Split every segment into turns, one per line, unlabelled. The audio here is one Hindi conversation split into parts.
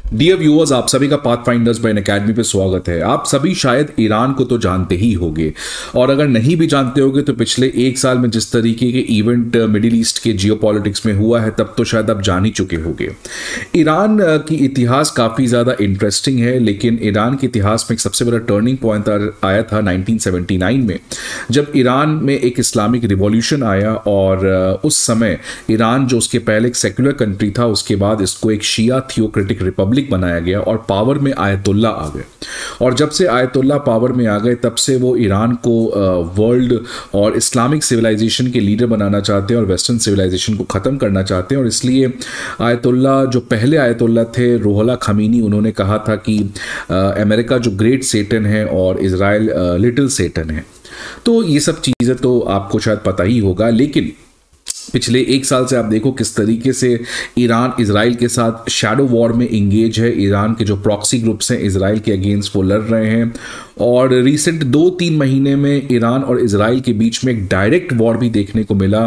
डियर व्यूअर्स, आप सभी का पाथफाइंडर्स ब्रेन एकेडमी पे स्वागत है। आप सभी शायद ईरान को तो जानते ही होंगे, और अगर नहीं भी जानते होंगे तो पिछले एक साल में जिस तरीके के इवेंट मिडिल ईस्ट के जियोपॉलिटिक्स में हुआ है तब तो शायद आप जान ही चुके होंगे। ईरान की इतिहास काफ़ी ज़्यादा इंटरेस्टिंग है, लेकिन ईरान के इतिहास में एक सबसे बड़ा टर्निंग पॉइंट आया था 1979 में, जब ईरान में एक इस्लामिक रिवॉल्यूशन आया। और उस समय ईरान जो उसके पहले एक सेक्युलर कंट्री था, उसके बाद इसको एक शिया थियोक्रेटिक रिपब्लिक बनाया गया और पावर में आयतुल्ला आ गए। और जब से आयतुल्ला पावर में आ गए तब से वो ईरान को वर्ल्ड और इस्लामिक सिविलाइजेशन के लीडर बनाना चाहते हैं और वेस्टर्न सिविलाइजेशन को ख़त्म करना चाहते हैं। और इसलिए आयतुल्ला, जो पहले आयतुल्ला थे रूहुल्लाह ख़मीनी, उन्होंने कहा था कि अमेरिका जो ग्रेट सेटन है और इज़राइल लिटिल सेटन है। तो ये सब चीज़ें तो आपको शायद पता ही होगा, लेकिन पिछले एक साल से आप देखो किस तरीके से ईरान इजराइल के साथ शैडो वॉर में इंगेज है। ईरान के जो प्रॉक्सी ग्रुप्स हैं इजराइल के अगेंस्ट वो लड़ रहे हैं, और रिसेंट 2-3 महीने में ईरान और इजराइल के बीच में एक डायरेक्ट वॉर भी देखने को मिला।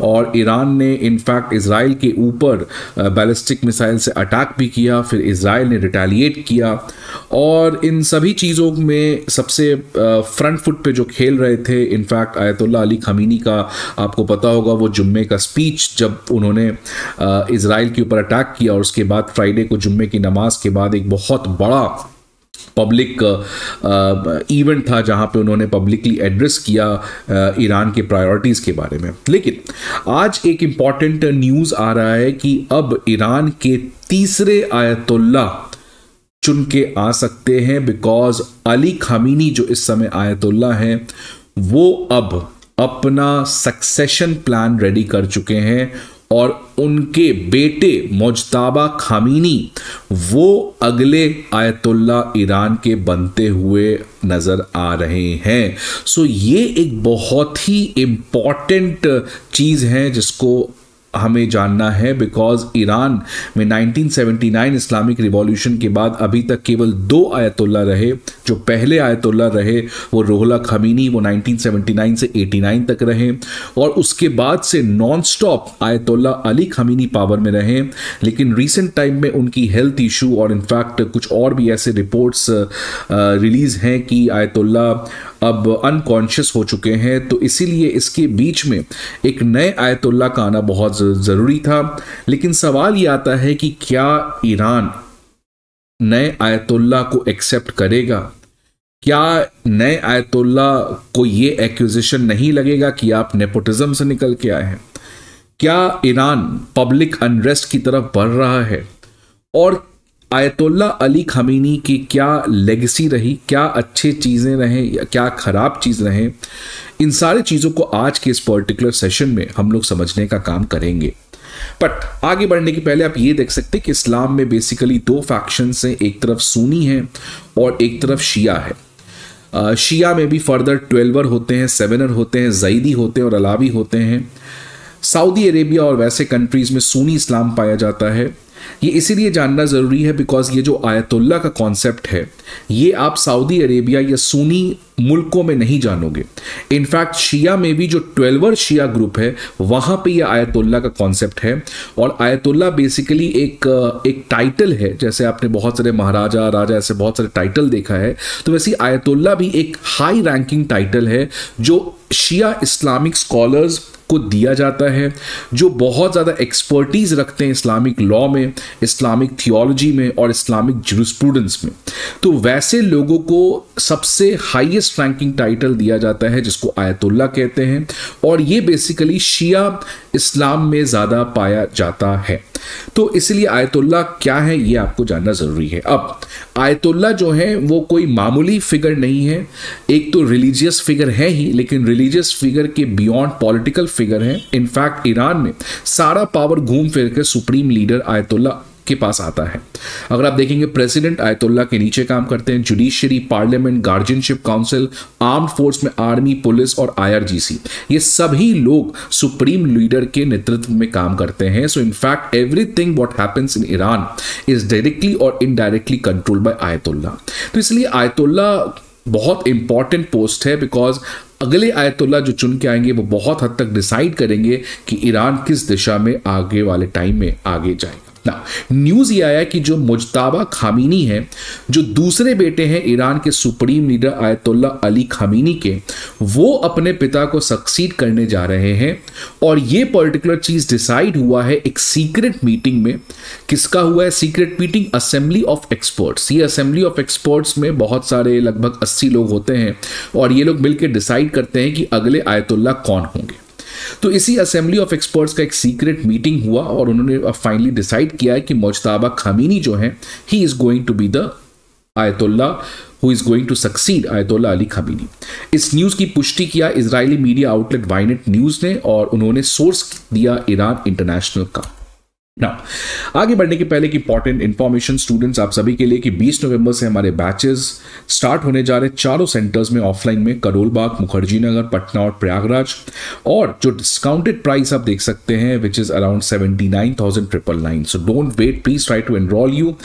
और ईरान ने इनफैक्ट इजराइल के ऊपर बैलिस्टिक मिसाइल से अटैक भी किया, फिर इजराइल ने रिटेलिएट किया। और इन सभी चीज़ों में सबसे फ्रंट फुट पे जो खेल रहे थे इनफैक्ट आयतुल्ला अली खमीनी का, आपको पता होगा वो जुम्मे का स्पीच जब उन्होंने इजराइल के ऊपर अटैक किया, और उसके बाद फ्राइडे को जुम्मे की नमाज के बाद एक बहुत बड़ा पब्लिक इवेंट था जहां पे उन्होंने पब्लिकली एड्रेस किया ईरान के प्रायोरिटीज़ के बारे में। लेकिन आज एक इम्पॉर्टेंट न्यूज़ आ रहा है कि अब ईरान के तीसरे आयतुल्ला चुन के आ सकते हैं, बिकॉज अली खमीनी जो इस समय आयतुल्ला हैं वो अब अपना सक्सेशन प्लान रेडी कर चुके हैं, और उनके बेटे मुज्तबा खामीनी वो अगले आयतुल्ला ईरान के बनते हुए नज़र आ रहे हैं। सो ये एक बहुत ही इम्पॉर्टेंट चीज़ है जिसको हमें जानना है, बिकॉज ईरान में 1979 इस्लामिक रिवॉल्यूशन के बाद अभी तक केवल 2 आयतुल्ला रहे। जो पहले आयतुल्ला रहे वो रूहुल्लाह ख़मीनी, वो 1979 से 89 तक रहे, और उसके बाद से non stop Ayatollah Ali Khamenei power में रहे। लेकिन रिसेंट टाइम में उनकी हेल्थ इशू और इनफैक्ट कुछ और भी ऐसे रिपोर्ट्स रिलीज़ हैं कि आयतुल्ला अब अनकॉन्शियस हो चुके हैं। तो इसीलिए इसके बीच में एक नए आयतुल्ला का आना बहुत ज़रूरी था। लेकिन सवाल ये आता है कि क्या ईरान नए आयतुल्ला को एक्सेप्ट करेगा? क्या नए आयतुल्ला को ये एक्यूजिशन नहीं लगेगा कि आप नेपोटिज्म से निकल के आए हैं? क्या ईरान पब्लिक अनरेस्ट की तरफ बढ़ रहा है? और आयतुल्ला अली खमीनी की क्या लेगेसी रही, क्या अच्छी चीज़ें रहे या क्या ख़राब चीज़ रहे, इन सारी चीज़ों को आज के इस पर्टिकुलर सेशन में हम लोग समझने का काम करेंगे। बट आगे बढ़ने के पहले आप ये देख सकते हैं कि इस्लाम में बेसिकली 2 फैक्शंस हैं, एक तरफ सुन्नी है और एक तरफ शिया है। शिया में भी फर्दर 12 होते हैं, 7 होते हैं, जैदी होते हैं और अलावी होते हैं। सऊदी अरेबिया और वैसे कंट्रीज़ में सुन्नी इस्लाम पाया जाता है। ये इसीलिए जानना ज़रूरी है बिकॉज ये जो आयतुल्ला का कॉन्सेप्ट है ये आप सऊदी अरेबिया या सुन्नी मुल्कों में नहीं जानोगे। इनफैक्ट शिया में भी जो 12 शिया ग्रुप है वहाँ पे ये आयतुल्ला का कॉन्सेप्ट है। और आयतुल्ला बेसिकली एक टाइटल है, जैसे आपने बहुत सारे महाराजा राजा ऐसे बहुत सारे टाइटल देखा है, तो वैसे आयतुल्ला भी एक हाई रैंकिंग टाइटल है जो शिया इस्लामिक स्कॉलर्स को दिया जाता है, जो बहुत ज़्यादा एक्सपर्टीज़ रखते हैं इस्लामिक लॉ में, इस्लामिक थियोलॉजी में और इस्लामिक ज्यूरिस्प्रूडेंस में। तो वैसे लोगों को सबसे हाईएस्ट रैंकिंग टाइटल दिया जाता है जिसको आयतुल्ला कहते हैं, और ये बेसिकली शिया इस्लाम में ज़्यादा पाया जाता है। तो इसलिए आयतुल्ला क्या है ये आपको जानना ज़रूरी है। अब आयतुल्ला जो है वो कोई मामूली फिगर नहीं है, एक तो रिलीजियस फिगर है ही, लेकिन रिलीजियस फिगर के बियॉन्ड पॉलिटिकल फिगर है। इनफैक्ट ईरान में सारा पावर घूम फिर कर सुप्रीम लीडर आयतुल्ला के पास आता है। अगर आप देखेंगे प्रेसिडेंट आयतुल्ला के नीचे काम करते हैं judiciary, parliament, guardianship council, armed force में आर्मी, पुलिस और IRGC, ये सभी लोग सुप्रीम लीडर के नेतृत्व में काम करते हैं। So in fact everything what happens in Iran is directly और इनडायरेक्टली कंट्रोल्ड बाय आयतुल्ला। तो इसलिए आयतुल्ला बहुत इंपॉर्टेंट पोस्ट है बिकॉज अगले आयतुल्ला जो चुन के आएंगे वो बहुत हद तक डिसाइड करेंगे कि ईरान किस दिशा में आगे वाले टाइम में आगे जाएगा। ना न्यूज ये आया कि जो मुज्तबा खामीनी है, जो दूसरे बेटे हैं ईरान के सुप्रीम लीडर आयतुल्ला अली खामीनी के, वो अपने पिता को सक्सीड करने जा रहे हैं। और ये पर्टिकुलर चीज डिसाइड हुआ है एक सीक्रेट मीटिंग में। किसका हुआ है secret meeting? Assembly of experts. ये असेंबली ऑफ एक्सपर्ट्स में बहुत सारे लगभग 80 लोग होते हैं और ये लोग मिलकर डिसाइड करते हैं कि अगले आयतुल्ला कौन होंगे। तो इसी असेंबली ऑफ एक्सपर्ट्स का एक सीक्रेट मीटिंग हुआ और उन्होंने फाइनली डिसाइड किया है कि मुज्तबा खामीनी जो है, he is going to be the Ayatollah who is going to succeed Ayatollah Ali Khamenei. इस न्यूज की पुष्टि किया Israeli media outlet Ynet news ने और उन्होंने सोर्स दिया ईरान इंटरनेशनल का। आगे बढ़ने के पहले की इंपॉर्टेंट इंफॉर्मेशन स्टूडेंट्स आप सभी के लिए कि 20 नवंबर से हमारे बैचेस स्टार्ट होने जा रहे चारों सेंटर्स में ऑफलाइन में, करोल बाग, मुखर्जी नगर, पटना और प्रयागराज। और जो डिस्काउंटेड प्राइस आप देख सकते हैं which is around 79,999। So don't wait, please try to enrol you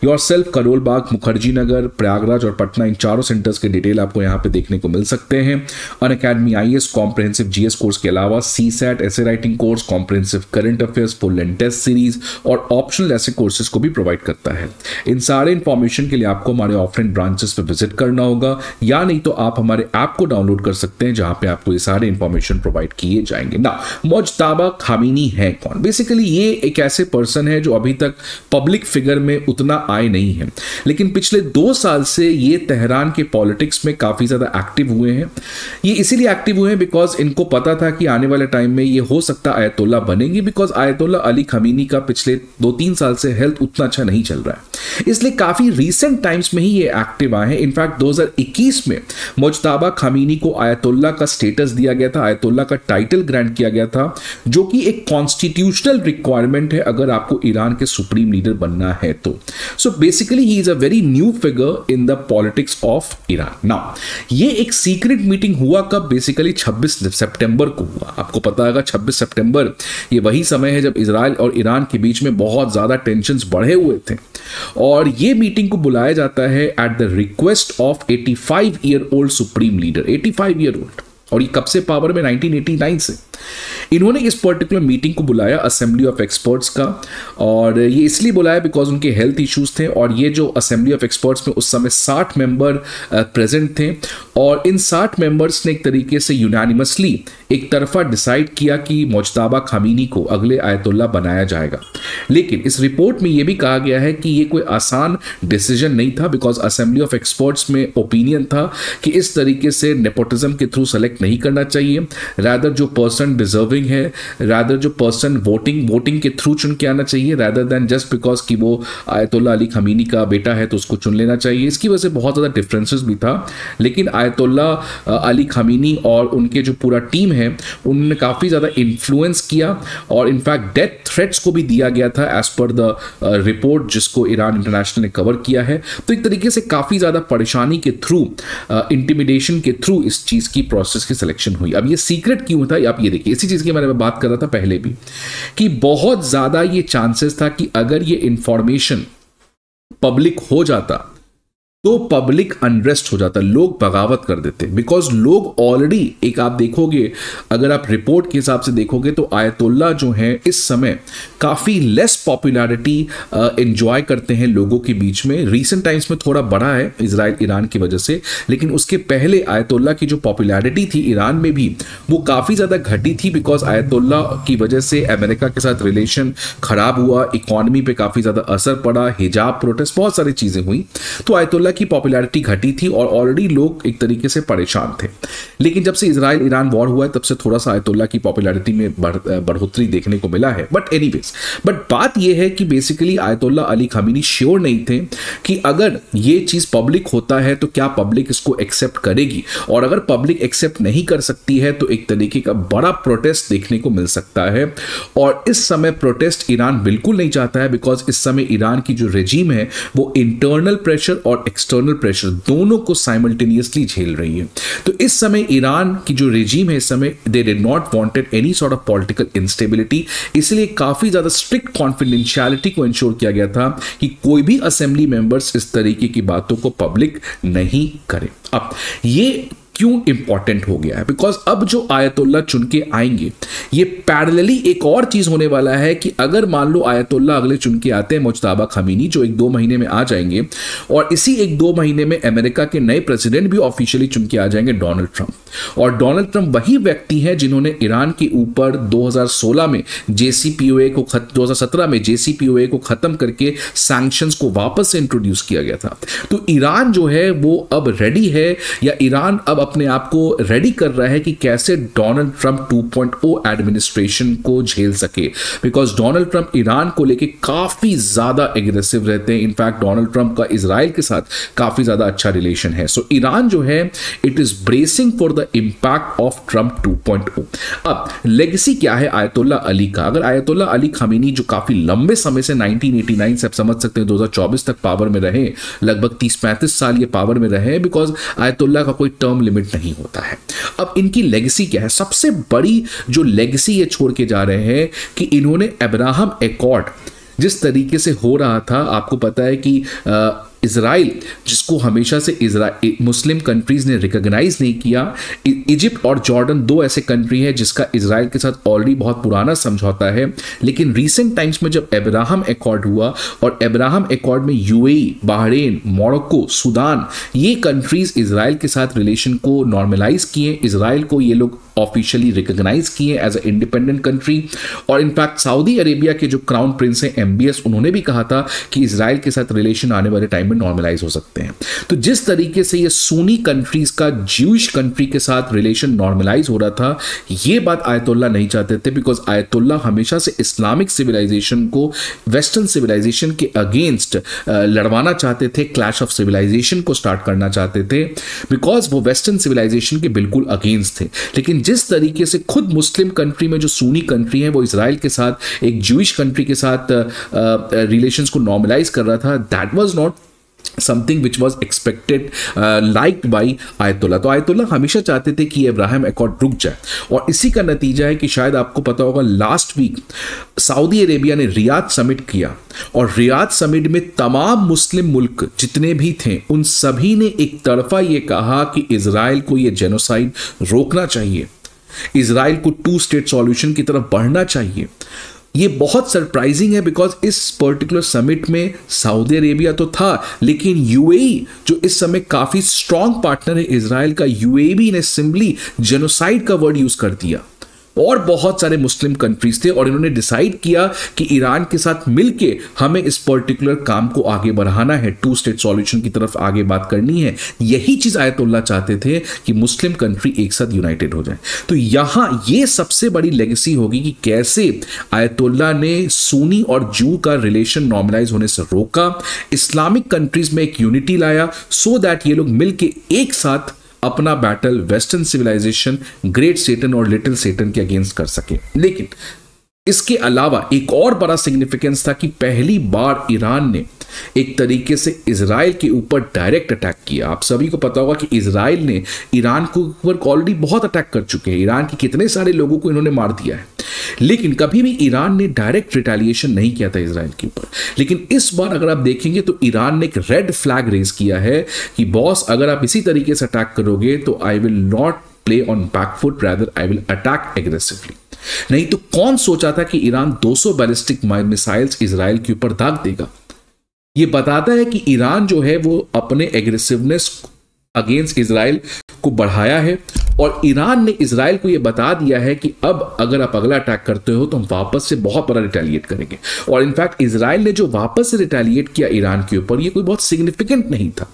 yourself. Karol Bagh, Mukherjee Nagar, Prayagraj और पटना, इन चारों सेंटर्स के डिटेल आपको यहाँ पे देखने को मिल सकते हैं। Unacademy IAS comprehensive GS course के अलावा CSAT ऐसे writing course, comprehensive current affairs, full and test series और ऑप्शनल ऐसे कोर्सेज को भी प्रोवाइड करता है। इन सारे इंफॉर्मेशन के लिए आपको हमारे ऑफलाइन ब्रांचेस पे विजिट करना होगा या नहीं तो आप हमारे ऐप को डाउनलोड कर सकते हैं जहां पे आपको ये सारे इंफॉर्मेशन प्रोवाइड किए जाएंगे। ना मुज्तबा खामीनी है कौन? बेसिकली ये एक ऐसे पर्सन है जो अभी तक पब्लिक फिगर में उतना आए नहीं है, लेकिन पिछले 2 साल से ये तेहरान के पॉलिटिक्स में काफी ज्यादा एक्टिव हुए हैं। ये इसीलिए एक्टिव हुए हैं बिकॉज इनको पता था कि आने वाले टाइम में ये हो सकता आयतुल्ला बनेंगे, बिकॉज आयतुल्ला अली खामीनी का पिछले 2-3 साल से हेल्थ उतना अच्छा नहीं चल रहा है, इसलिए काफी रीसेंट टाइम्स में ही ये एक्टिव आए हैं। इनफैक्ट 2021 में मुज्तबा खामीनी को आयतुल्ला का स्टेटस दिया गया था, आयतुल्ला का टाइटल ग्रांट किया गया था, जो कि एक कॉन्स्टिट्यूशनल रिक्वायरमेंट है अगर आपको ईरान के सुप्रीम लीडर बनना है तो। So basically he is a very new figure in the politics of Iran. Now ये एक सीक्रेट मीटिंग हुआ कब? बेसिकली 26 सितंबर को हुआ। आपको पता होगा 26 सितंबर ये वही समय है जब इजराइल और ईरान के बीच में बहुत ज्यादा टेंशन्स बढ़े हुए थे और ये मीटिंग को बुलाया जाता है at the request of 85 year old supreme leader. 85 year old, और ये कब से पावर में? 1989 से। इन्होंने इस पर्टिकुलर मीटिंग को बुलाया असेंबली ऑफ एक्सपर्ट्स का, और ये इसलिए बुलाया बिकॉज उनके हेल्थ इश्यूज थे। और ये जो असेंबली ऑफ एक्सपर्ट्स में उस समय 60 मेंबर प्रेजेंट थे और इन 60 मेंबर्स ने एक तरीके से यूनानिमसली एक तरफा डिसाइड किया कि मुज्तबा खामीनी को अगले आयतुल्ला बनाया जाएगा। लेकिन इस रिपोर्ट में यह भी कहा गया है कि ये कोई आसान डिसीजन नहीं था, बिकॉज असेंबली ऑफ एक्सपर्ट्स में ओपिनियन था कि इस तरीके से नेपोटिज्म के थ्रू सेलेक्ट नहीं करना चाहिए। रादर जो पर्सन डिजर्विंग है, रादर जो पर्सन वोटिंग के थ्रू चुन के आना चाहिए, रादर देन जस्ट बिकॉज कि वो आयतुल्ला अली खामीनी का बेटा है तो उसको चुन लेना चाहिए। इसकी वजह से बहुत ज़्यादा डिफरेंसेस भी था, लेकिन आयतुल्ला अली खामीनी और उनके जो पूरा टीम है उन्होंने काफ़ी ज़्यादा इन्फ्लुएंस किया और इनफैक्ट डेथ थ्रेट्स को भी दिया गया था एज पर द रिपोर्ट जिसको ईरान इंटरनेशनल ने कवर किया है। तो एक तरीके से काफ़ी ज़्यादा परेशानी के थ्रू, इंटिमिडेशन के थ्रू इस चीज़ की प्रोसेस की सिलेक्शन हुई। अब ये सीक्रेट क्यों था? आप ये देखिए, इसी चीज़ की मैंने बात कर रहा था पहले भी कि बहुत ज़्यादा ये चांसेस था कि अगर ये इंफॉर्मेशन पब्लिक हो जाता तो पब्लिक अनरेस्ट हो जाता, लोग बगावत कर देते। बिकॉज लोग ऑलरेडी, एक आप देखोगे, अगर आप रिपोर्ट के हिसाब से देखोगे तो आयतुल्ला जो है इस समय काफ़ी लेस पॉपुलैरिटी एंजॉय करते हैं लोगों के बीच में। रीसेंट टाइम्स में थोड़ा बढ़ा है इजराइल ईरान की वजह से, लेकिन उसके पहले आयतुल्ला की जो पॉपुलैरिटी थी ईरान में भी वो काफ़ी ज़्यादा घटी थी, बिकॉज आयतुल्ला की वजह से अमेरिका के साथ रिलेशन खराब हुआ, इकॉनमी पे काफ़ी ज़्यादा असर पड़ा, हिजाब प्रोटेस्ट, बहुत सारी चीज़ें हुई, तो आयतुल्ला की पॉपुलैरिटी घटी थी और ऑलरेडी लोग एक तरीके से परेशान थे। लेकिन जब से इजराइल ईरान वॉर हुआ है तब से थोड़ा सा आयतुल्ला की पॉपुलैरिटी में बढ़ोतरी देखने को मिला है। बट बात यह है कि बेसिकली आयतुल्ला अली खामीनी श्योर नहीं थे कि अगर ये चीज पब्लिक होता है तो क्या पब्लिक इसको एक्सेप्ट करेगी, और अगर पब्लिक एक्सेप्ट नहीं कर सकती है तो एक तरीके का बड़ा प्रोटेस्ट देखने को मिल सकता है। और इस समय प्रोटेस्ट ईरान बिल्कुल नहीं चाहता है, बिकॉज इस समय ईरान की जो रेजिम है वो इंटरनल प्रेशर और एक्सटर्नल प्रेशर दोनों को साइमल्टेनियसली झेल रही है। तो इस समय ईरान की जो रेजिम है इस समय they did not wanted any sort of political instability, इसलिए काफी ज्यादा स्ट्रिक्ट कॉन्फिडेंशियलिटी को इंश्योर किया गया था कि कोई भी असेंबली मेंबर्स इस तरीके की बातों को पब्लिक नहीं करे। अब ये क्यों इंपॉर्टेंट हो गया है? बिकॉज अब जो आयतुल्ला चुन के आएंगे, ये पैरेलली एक और चीज होने वाला है कि अगर मान लो आयतुल्ला अगले चुन के आते हैं मुज्तबा खमीनी, जो 1-2 महीने में आ जाएंगे, और इसी 1-2 महीने में अमेरिका के नए प्रेसिडेंट भी ऑफिशियली चुन के आ जाएंगे, डोनाल्ड ट्रंप। और डोनाल्ड ट्रंप वही व्यक्ति हैं जिन्होंने ईरान के ऊपर 2016 में JCPOA को 2017 में JCPOA को खत्म करके सैंक्शंस को वापस से इंट्रोड्यूस किया गया था। तो ईरान जो है वो अब रेडी है, या ईरान अब अपने आप को रेडी कर रहा है कि कैसे डोनाल्ड ट्रंप 2.0 एडमिनिस्ट्रेशन को झेल सके। बिकॉज डोनाल्ड ट्रंप ईरान को लेके काफी ज्यादा एग्रेसिव रहते हैं। इनफैक्ट डोनाल्ड ट्रंप का इजराइल के साथ काफी ज्यादा अच्छा रिलेशन है। सो ईरान जो है it is bracing for the impact of Trump 2.0। अब लेगेसी क्या है आयतुल्ला अली का? अगर आयतुल्ला अली खमीनी जो काफी लंबे समय से 1989 से आप समझ सकते हैं 2024 तक पावर में रहे, लगभग 30-35 साल ये पावर में रहे, बिकॉज आयतुल्ला का कोई टर्म लिमिट नहीं होता है। अब इनकी लेगेसी क्या है? सबसे बड़ी जो लेगेसी ये छोड़ के जा रहे हैं कि इन्होंने अब्राहम एकॉर्ड जिस तरीके से हो रहा था, आपको पता है कि इजराइल जिसको हमेशा से मुस्लिम कंट्रीज ने रिकॉग्नाइज नहीं किया, इजिप्ट और जॉर्डन 2 ऐसे कंट्री हैं जिसका इजराइल के साथ ऑलरेडी बहुत पुराना समझौता है। लेकिन रीसेंट टाइम्स में जब अब्राहम एकॉर्ड हुआ, और अब्राहम एकॉर्ड में यूएई, बहरीन, मोरक्को, सूडान, ये कंट्रीज इजराइल के साथ रिलेशन को नॉर्मलाइज किए, इजराइल को ये लोग ऑफिशियली रिकॉग्नाइज किए एज ए इंडिपेंडेंट कंट्री। और इनफैक्ट सऊदी अरेबिया के जो क्राउन प्रिंस हैं MBS, उन्होंने भी कहा था कि इजराइल के साथ रिलेशन आने वाले टाइम में नॉर्मलाइज हो सकते हैं। तो जिस तरीके से ये सुन्नी कंट्रीज का ज्यूइश कंट्री के साथ रिलेशन नॉर्मलाइज हो रहा था, ये बात आयतुल्ला नहीं चाहते थे। बिकॉज आयतुल्ला हमेशा से इस्लामिक सिविलाइजेशन को वेस्टर्न सिविलाइजेशन के अगेंस्ट लड़वाना चाहते थे, क्लैश ऑफ सिविलाइजेशन को स्टार्ट करना चाहते थे, बिकॉज वो वेस्टर्न सिविलाइजेशन के बिल्कुल अगेंस्ट थे। लेकिन जिस तरीके से खुद मुस्लिम कंट्री में जो सुन्नी कंट्री है वो इजराइल के साथ एक ज्यूइश कंट्री के साथ रिलेशंस को नॉर्मलाइज कर रहा था, that was not something which was expected liked by ayatollah. तो आयतुल्ला हमेशा चाहते थे कि अब्राहम एकॉर्ड रुक जाए, और इसी का नतीजा है कि शायद आपको पता होगा लास्ट वीक सऊदी अरेबिया ने रियाद समिट किया, और रियाद समिट में तमाम मुस्लिम मुल्क जितने भी थे उन सभी ने एक तरफा ये कहा कि इजराइल को ये जेनोसाइड रोकना चाहिए, इजराइल को 2 स्टेट सॉल्यूशन की तरफ बढ़ना चाहिए। ये बहुत सरप्राइजिंग है बिकॉज इस पर्टिकुलर समिट में सऊदी अरेबिया तो था, लेकिन यूएई जो इस समय काफी स्ट्रॉन्ग पार्टनर है इजराइल का, यूएई ने सिंपली जेनोसाइड का वर्ड यूज कर दिया। और बहुत सारे मुस्लिम कंट्रीज थे, और इन्होंने डिसाइड किया कि ईरान के साथ मिलके हमें इस पर्टिकुलर काम को आगे बढ़ाना है, 2 स्टेट सॉल्यूशन की तरफ आगे बात करनी है। यही चीज आयतुल्ला चाहते थे कि मुस्लिम कंट्री एक साथ यूनाइटेड हो जाए। तो यहां ये सबसे बड़ी लेगेसी होगी कि कैसे आयतुल्ला ने सुन्नी और जू का रिलेशन नॉर्मलाइज होने से रोका, इस्लामिक कंट्रीज में एक यूनिटी लाया, सो दैट ये लोग मिलके एक साथ अपना बैटल वेस्टर्न सिविलाइजेशन, ग्रेट सेटन और लिटिल सेटन के अगेंस्ट कर सके। लेकिन इसके अलावा एक और बड़ा सिग्निफिकेंस था कि पहली बार ईरान ने एक तरीके से इजराइल के ऊपर डायरेक्ट अटैक किया। आप सभी को पता होगा कि इजराइल ने ईरान के ऊपर ऑलरेडी बहुत अटैक कर चुके हैं, ईरान के कितने सारे लोगों को इन्होंने मार दिया है, लेकिन कभी भी ईरान ने डायरेक्ट रिटेलिएशन नहीं किया था इजराइल के ऊपर। लेकिन इस बार अगर आप देखेंगे तो ईरान ने एक रेड फ्लैग रेज किया है कि बॉस अगर आप इसी तरीके से अटैक करोगे तो I will not play on back foot, rather I will attack aggressively. नहीं तो कौन सोचा था कि ईरान 200 बैलिस्टिक मिसाइल्स इजराइल के ऊपर दाग देगा। ये बताता है कि ईरान जो है वो अपने एग्रेसिवनेस अगेंस्ट इजराइल को बढ़ाया है, और ईरान ने इजराइल को यह बता दिया है कि अब अगर आप अगला अटैक करते हो तो हम वापस से बहुत बड़ा रिटेलिएट करेंगे। और इनफैक्ट इजराइल ने जो वापस से रिटेलिएट किया ईरान के ऊपर, ये कोई बहुत सिग्निफिकेंट नहीं था।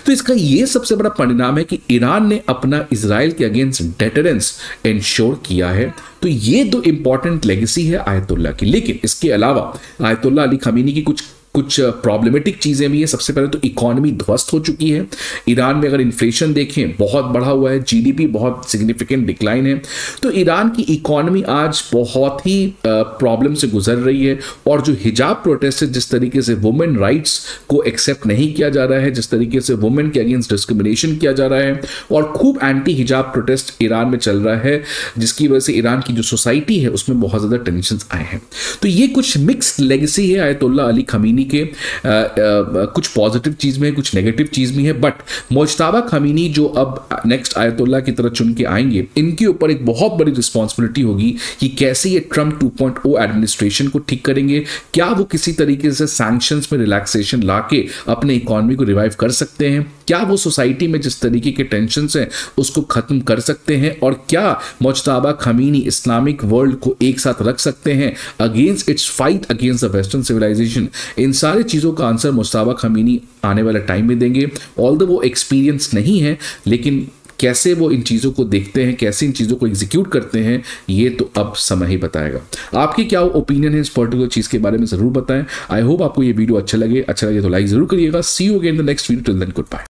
तो इसका ये सबसे बड़ा परिणाम है कि ईरान ने अपना इजराइल के अगेंस्ट डेटरेंस इंश्योर किया है। तो ये 2 इंपॉर्टेंट लेगेसी है आयतुल्ला की। लेकिन इसके अलावा आयतुल्ला अली खमीनी की कुछ प्रॉब्लमेटिक चीजें भी है। सबसे पहले तो इकोनॉमी ध्वस्त हो चुकी है ईरान में। अगर इन्फ्लेशन देखें बहुत बढ़ा हुआ है, जीडीपी बहुत सिग्निफिकेंट डिक्लाइन है। तो ईरान की इकोनॉमी आज बहुत ही प्रॉब्लम से गुजर रही है। और जो हिजाब प्रोटेस्ट है, जिस तरीके से वुमेन राइट्स को एक्सेप्ट नहीं किया जा रहा है, जिस तरीके से वुमेन के अगेंस्ट डिस्क्रिमिनेशन किया जा रहा है, और खूब एंटी हिजाब प्रोटेस्ट ईरान में चल रहा है, जिसकी वजह से ईरान की जो सोसाइटी है उसमें बहुत ज्यादा टेंशन आए हैं। तो ये कुछ मिक्स्ड लेगेसी है आयतुल्ला अली खमीनी खमीनी के कुछ पॉजिटिव चीज़ में है, कुछ नेगेटिव चीज़ में है, बट मुज्तबा खमीनी जो अब नेक्स्ट आयतुल्ला की तरह चुन के आएंगे, इनके ऊपर एक बहुत बड़ी रिस्पॉन्सिबिलिटी होगी कि कैसे ये ट्रम्प 2.0 एडमिनिस्ट्रेशन को ठीक करेंगे। क्या वो किसी तरीके से सैंक्शंस में रिलैक्सेशन लाके अपने इकोनॉमी को रिवाइव कर सकते हैं? क्या वो सोसाइटी में जिस तरीके के टेंशन्स हैं उसको खत्म कर सकते हैं? और क्या मुज्तबा खमीनी इस्लामिक वर्ल्ड को एक साथ रख सकते हैं against its fight against the western civilisation? इन सारी चीज़ों का आंसर मुज्तबा खमीनी आने वाले टाइम में देंगे। ऑल्दो वो एक्सपीरियंस नहीं है, लेकिन कैसे वो इन चीज़ों को देखते हैं, कैसे इन चीज़ों को एग्जीक्यूट करते हैं, ये तो अब समय ही बताएगा। आपकी क्या ओपिनियन है इस पर्टिकुलर चीज़ के बारे में ज़रूर बताएं। आई होप आपको ये वीडियो अच्छा लगे तो लाइक ज़रूर करिएगा। See you again in the next video. Till then good bye.